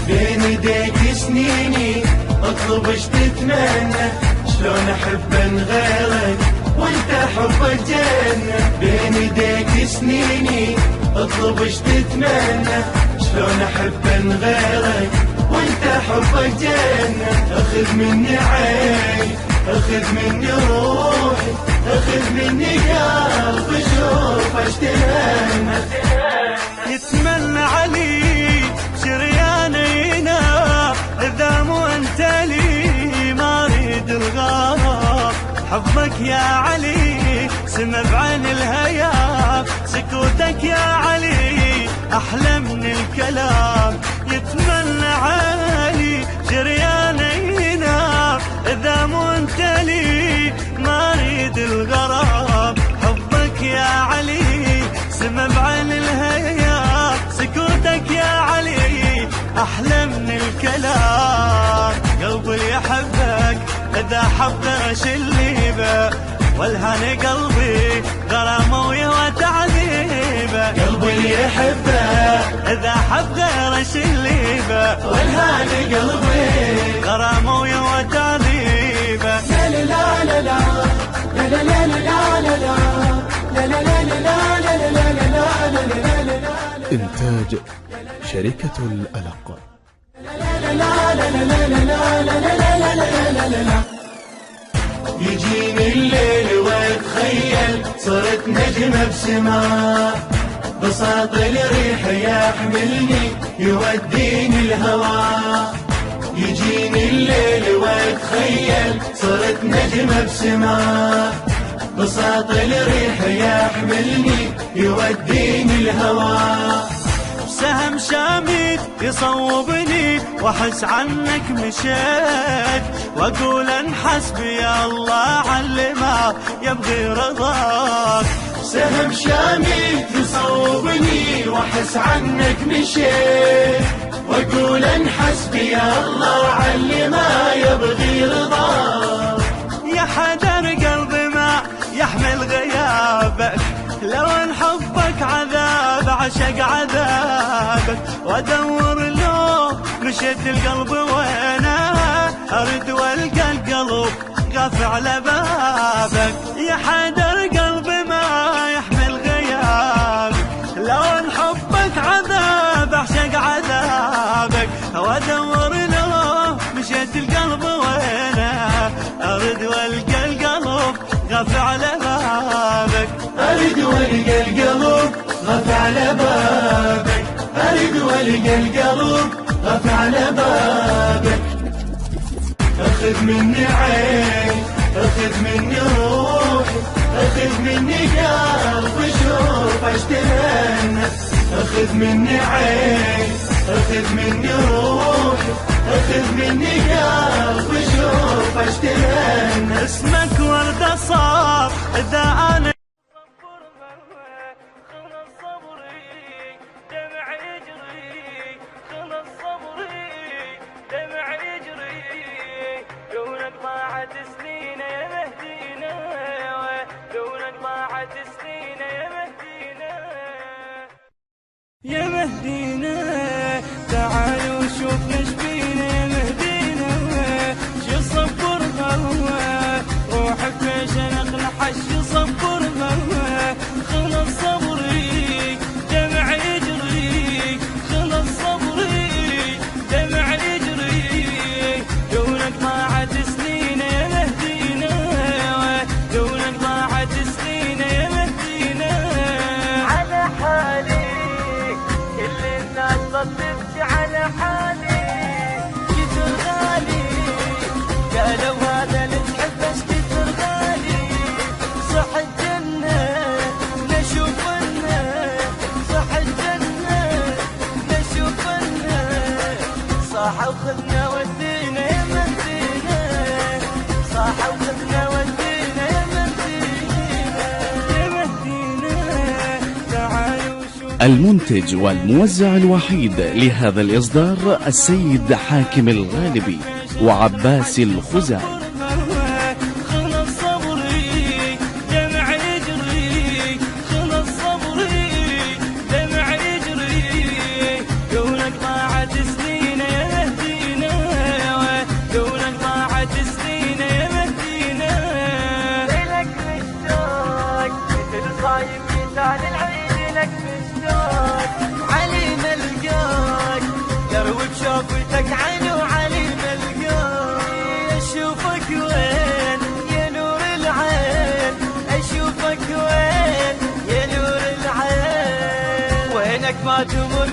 بين يديك سنيني اطلب ايش تتمنى، شلون احب من غيرك وانت حبك جنة. بين يديك سنيني اطلب ايش تتمنى، شلون احب من غيرك وانت حبك جنة. اخذ مني عيني، اخذ مني روحي، اخذ مني قلبي، شوف ايش تتمنى. يتمنى علي شريانينا، اذا مو انت لي ما اريد الغرام. حبك يا علي سمع بعين الهيام، سكوتك يا علي احلى من الكلام. يتمنى علي شريانينا، اذا مو انت لي ما اريد الغرام. حبك يا علي سمع بعين الهيام، سكوتك يا علي احلى من الكلام. قلبي يحبك اذا حب غش الليبه، والهاني قلبي غرامه ويهوى تعذيبه. قلبي يحبك اذا حب غش الليبه، والهاني قلبي غرامه ويهوى تعذيبه. لا لا لا لا لا لا لا لا لا لا لا لا لا لا لا لا. إنتاج شركة الألق. يجيني الليل واتخيل صرت نجمة بسماء، بساط الريح يحملني يوديني الهواء. يجيني الليل واتخيل صرت نجمة بسماء، بساط الريح يحملني يوديني الهواء. سهم شاميت يصوبني واحس عنك مشيت، واقول ان حسبي يا الله علي ما يبغي رضاك. سهم شاميت يصوبني واحس عنك مشيت، واقول ان حسبي يا الله علي ما يبغي رضاك. يا حدر قلبي ما يحمل غيابك، لو ان حبك عذاب عشق عذابك. وادور لو مشيت القلب وينه، ارد والقى القلب غاف على بابك. يا حدر قلبي ما يحمل غيابك، لو ان حبك عذاب عشق عذابك. وادور لو مشيت القلب وينه، ارد والقى القلب غاف على بابك. اريد والقى القلب غف على بابك، اريد والقى القلب غف على بابك. اخذ مني عين، اخذ مني روحي، اخذ مني قلبي، شوف ايش تتمنى. اخذ مني عين، اخذ مني روحي، اخذ مني قلبي، شوف ايش تتمنى. اسمك وردة صار اذا انا يا مهدينا. تعالوا شوف ايش فينا يا مهدينا، شو صبر هوا روحك عشان اقنع شو صبر هوا. خلص صبري دمع يجري، خلص صبري دمع يجري. دونك ضاعت سنين يا مهدينا، دونك ضاعت سنين يا مهدينا. على حالي كل الناس تبكي على حالي، كثر غالي قالوا هذا اللي تحبش كثر غالي. صح الجنة نشوفنا، صح الجنة نشوفنا. صح وخذنا ودينا يا مهدينا، صح وخذنا ودينا يا مهدينا. يا مهدينا تعالوا شوف. المنتج والموزع الوحيد لهذا الإصدار السيد حاكم الغالبي وعباس الخزاعي. يا للعيد لك مشتاق علي ملقاك يروي بشوفتك عينه علي ملقاك اشوفك وين يا نور العين اشوفك وين يا نور العين وينك ما تمر